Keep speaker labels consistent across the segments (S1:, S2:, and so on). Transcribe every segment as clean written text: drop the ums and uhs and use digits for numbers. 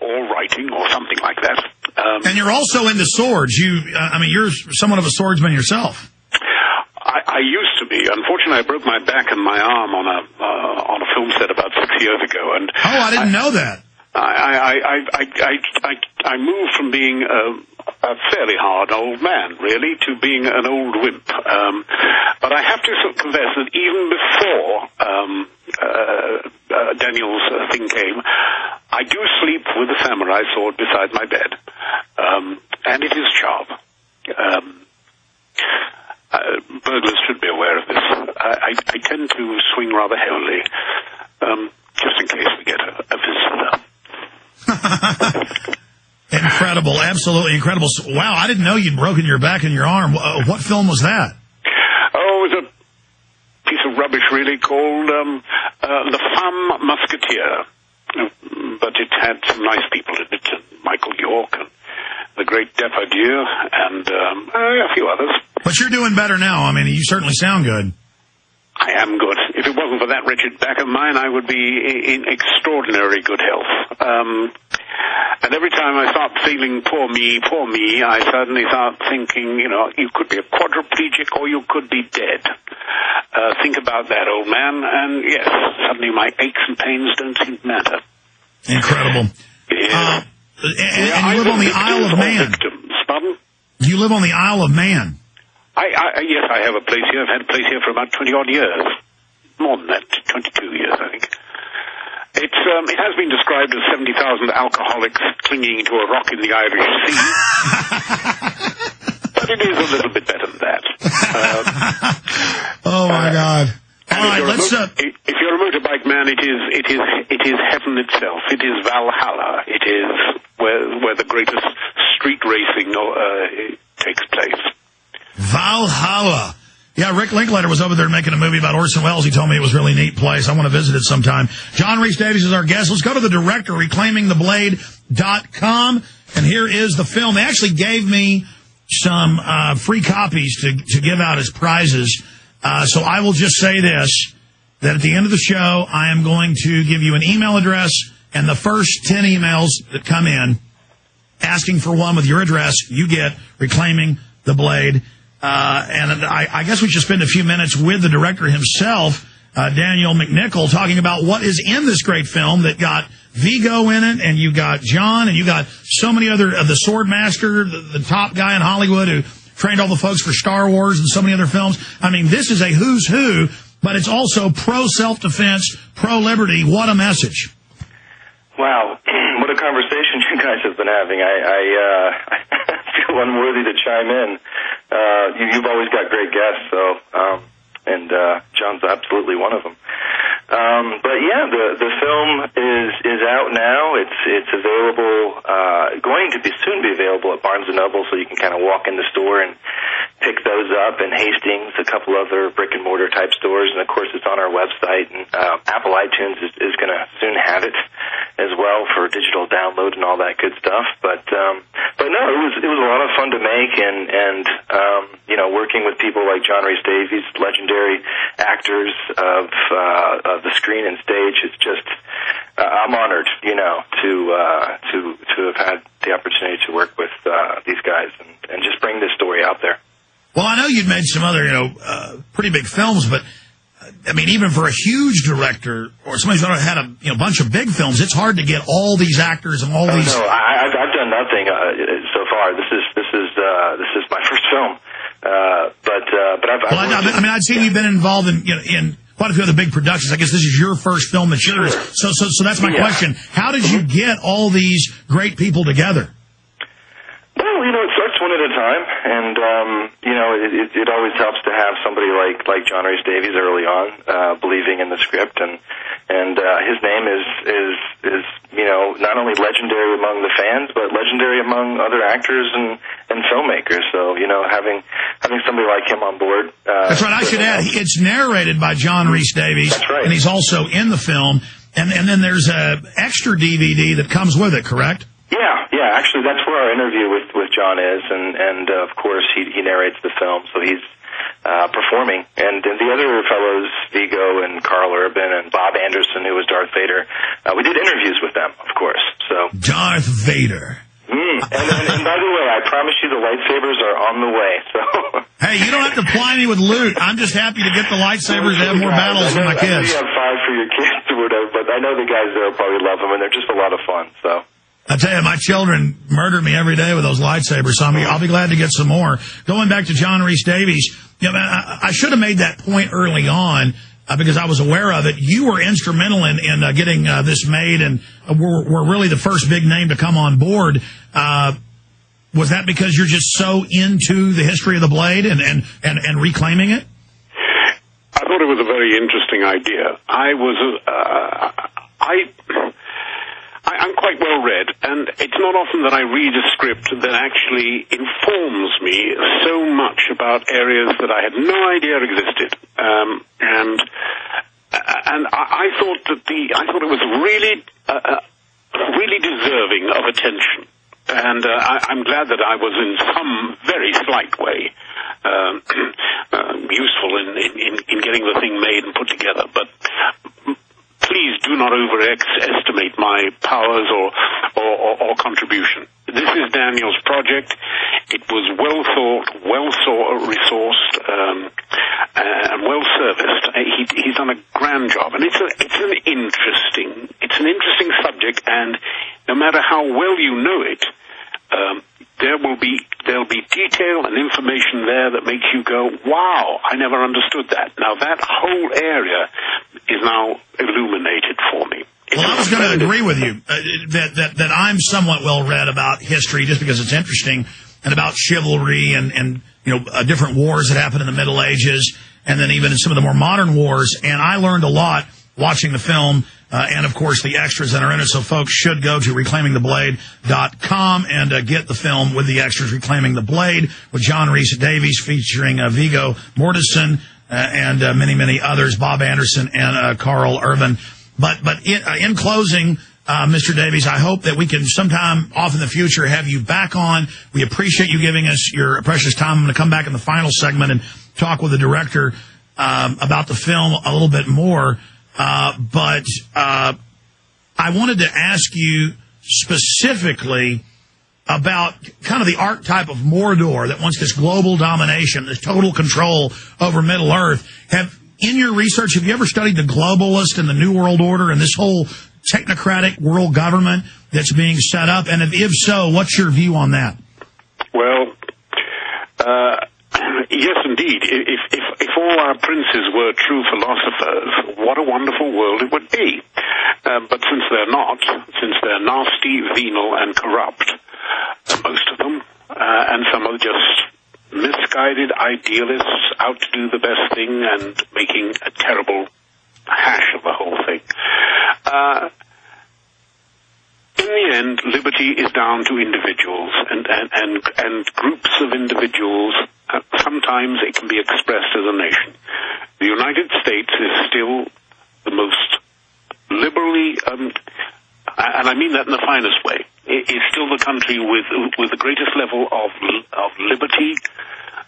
S1: or writing or something like that.
S2: And you're also into swords. You're somewhat of a swordsman yourself.
S1: I used to be. Unfortunately, I broke my back and my arm on a film set about 6 years ago. And
S2: I didn't know that.
S1: I moved from being a fairly hard old man, really, to being an old wimp. But I have to confess that even before Daniel's thing came, I do sleep with a samurai sword beside my bed, and it is sharp. Burglars should be aware of this. I tend to swing rather heavily, just in case we get a visitor.
S2: Incredible, absolutely incredible. Wow, I didn't know you'd broken your back and your arm. What film was that?
S1: Oh, it was a piece of rubbish, really, called The Femme Musketeer. But it had some nice people in it, Michael York and the great Depardieu, and a few others.
S2: But you're doing better now. I mean, you certainly sound good.
S1: I am good. If it wasn't for that wretched back of mine, I would be in extraordinary good health. And every time I start feeling poor me, I suddenly start thinking, you could be a quadriplegic or you could be dead. Think about that, old man, and yes, suddenly my aches and pains don't seem to matter.
S2: Incredible.
S1: Yeah.
S2: And you live on the Isle of Man.
S1: Pardon?
S2: You live on the Isle of Man.
S1: Yes, I have a place here. I've had a place here for about 20-odd years. More than that, 22 years, I think. It has been described as 70,000 alcoholics clinging to a rock in the Irish Sea. But it is a little bit better than that.
S2: Oh, my God. All right, let's...
S1: If you're a motorbike man, it is heaven itself. It is Valhalla. It is where the greatest street racing takes place.
S2: Valhalla. Yeah, Rick Linklater was over there making a movie about Orson Welles. He told me it was a really neat place. I want to visit it sometime. John Rhys Davies is our guest. Let's go to the director, reclaimingtheblade.com. And here is the film. They actually gave me some free copies to give out as prizes. So I will just say this, that at the end of the show, I am going to give you an email address, and the first 10 emails that come in asking for one with your address, you get Reclaiming the Blade. And I guess we should spend a few minutes with the director himself, Daniel McNicoll, talking about what is in this great film that got Vigo in it, and you got John, and you got so many other, the Swordmaster, the top guy in Hollywood who trained all the folks for Star Wars and so many other films. I mean, this is a who's who, but it's also pro-self-defense, pro-liberty. What a message.
S3: Wow, what a conversation you guys have been having. I feel unworthy to chime in. You've always got great guests, and John's absolutely one of them. But yeah, the film is out now. It's available, going to soon be available at Barnes & Noble, so you can kind of walk in the store and pick those up, and Hastings, a couple other brick-and-mortar type stores, and of course it's on our website, and Apple iTunes is going to soon have it as well for digital download and all that good stuff. But no, it was a lot of fun to make, and working with people like John Rhys Davies, legendary actors of the screen and stage. It's just I'm honored, to have had the opportunity to work with these guys and just bring this story out there.
S2: Well, I know you'd made some other, pretty big films, but I mean, even for a huge director or somebody who's had a bunch of big films, it's hard to get all these actors and all these.
S3: No, I've done nothing so far. This is my first film, but
S2: I'd seen you've been involved in quite a few other big productions. I guess this is your first film that's yours. So that's my question. How did you get all these great people together?
S3: Well, it starts one at a time, and it always helps to have somebody like John Rhys Davies early on, believing in the script, and his name is not only legendary among the fans, but legendary among other actors and filmmakers. So having somebody like him on board.
S2: That's right. I should add, it's narrated by John Rhys Davies.
S3: That's right.
S2: And he's also in the film, and then there's a extra DVD that comes with it. Correct?
S3: Yeah. Actually, that's where our interview with John is, and of course he narrates the film, so he's performing. And the other fellows, Vigo and Carl Urban and Bob Anderson, who was Darth Vader, we did interviews with them, of course. So
S2: Darth Vader.
S3: And by the way, I promise you the lightsabers are on the way. So
S2: hey, you don't have to ply me with loot. I'm just happy to get the lightsabers to have more battles than my kids.
S3: I know you have 5 for your kids or whatever, but I know the guys there will probably love them, and they're just a lot of fun. So
S2: I tell you, my children murder me every day with those lightsabers, so I'll be glad to get some more. Going back to John Rhys Davies, I should have made that point early on. Because I was aware of it, you were instrumental in getting this made, and were really the first big name to come on board. Was that because you're just so into the history of the blade and reclaiming it?
S1: I thought it was a very interesting idea. I'm quite well read, and it's not often that I read a script that actually informs me so much about areas that I had no idea existed. And I thought it was really deserving of attention. And I'm glad that I was in some very slight way useful in getting the thing made and put together. But please do not overestimate my powers or contribution. This is Daniel's project. It was well thought, resourced, and well serviced. He's done a grand job, and it's an interesting subject. And no matter how well you know it, there'll be detail and information there that makes you go, wow, I never understood that. Now that whole area is now illuminated for me.
S2: Well, I was going to agree with you that I'm somewhat well read about history just because it's interesting, and about chivalry and different wars that happened in the Middle Ages, and then even in some of the more modern wars. And I learned a lot watching the film, and of course the extras that are in it. So folks should go to reclaimingtheblade.com and get the film with the extras, Reclaiming the Blade, with John Rhys Davies featuring Viggo Mortensen and many others, Bob Anderson and Carl Urban. But in closing, Mr. Davies, I hope that we can sometime off in the future have you back on. We appreciate you giving us your precious time. I'm going to come back in the final segment and talk with the director about the film a little bit more. But I wanted to ask you specifically about kind of the archetype of Mordor that wants this global domination, this total control over Middle Earth. In your research, have you ever studied the globalist and the New World Order and this whole technocratic world government that's being set up? And if so, what's your view on that?
S1: Well, yes, indeed. If all our princes were true philosophers, what a wonderful world it would be. But since they're not, since they're nasty, venal, and corrupt, most of them, and some are just misguided idealists out to do the best thing and making a terrible hash of the whole thing. In the end, liberty is down to individuals and groups of individuals. Sometimes it can be expressed as a nation. The United States is still the most liberally, and I mean that in the finest way, is still the country with the greatest level of liberty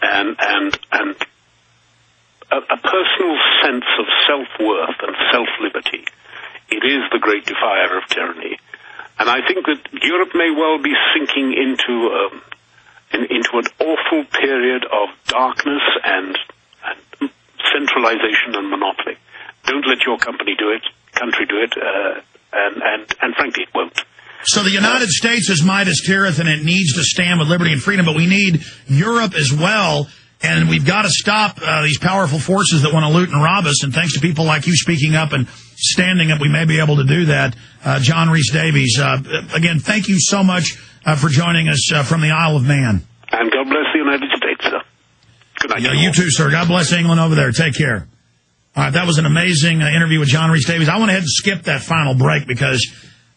S1: and a personal sense of self-worth and self-liberty. It is the great defier of tyranny. And I think that Europe may well be sinking into an awful period of darkness and centralization and monopoly. Don't let your country do it, and frankly it won't.
S2: So the United States is Midas Tirith, and it needs to stand with liberty and freedom, but we need Europe as well, and we've got to stop these powerful forces that want to loot and rob us, and thanks to people like you speaking up and standing up, we may be able to do that. John Rhys Davies, again, thank you so much for joining us from the Isle of Man.
S1: And God bless the United States, sir. Good night.
S2: Yeah, you too, sir. God bless England over there. Take care. All right, that was an amazing interview with John Rhys Davies. I went ahead and skipped that final break because,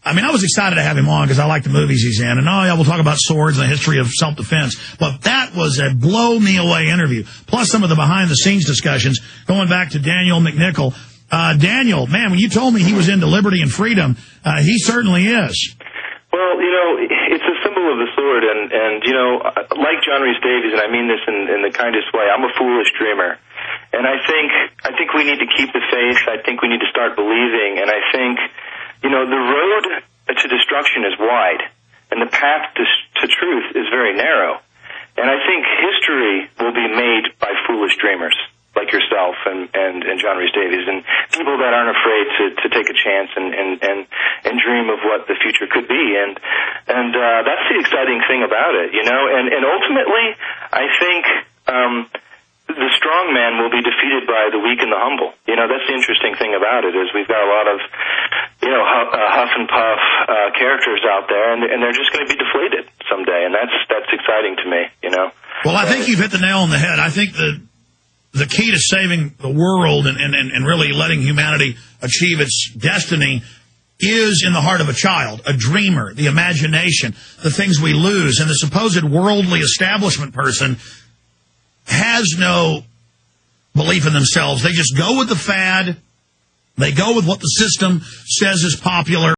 S2: I was excited to have him on because I like the movies he's in. And, we'll talk about swords and the history of self-defense. But that was a blow-me-away interview, plus some of the behind-the-scenes discussions, going back to Daniel McNicoll. Daniel, man, when you told me he was into liberty and freedom, he certainly is.
S3: Well, it's a symbol of the sword, and like John Rhys Davies, and I mean this in the kindest way, I'm a foolish dreamer. And I think we need to keep the faith. I think we need to start believing. And I think, the road to destruction vision is wide, and the path to truth is very narrow. And I think history will be made by foolish dreamers like yourself and John Rhys Davies, and people that aren't afraid to take a chance and dream of what the future could be. And that's the exciting thing about it, you know. And ultimately, I think the strong man will be defeated by the weak and the humble. You know, that's the interesting thing about it, is we've got a lot of, you know, huff and puff characters out there, and they're just going to be deflated someday, and that's exciting to me, you know.
S2: Well, I think you've hit the nail on the head. I think the key to saving the world and really letting humanity achieve its destiny is in the heart of a child, a dreamer, the imagination, the things we lose. And the supposed worldly establishment person has no belief in themselves. They just go with the fad. They go with what the system says is popular.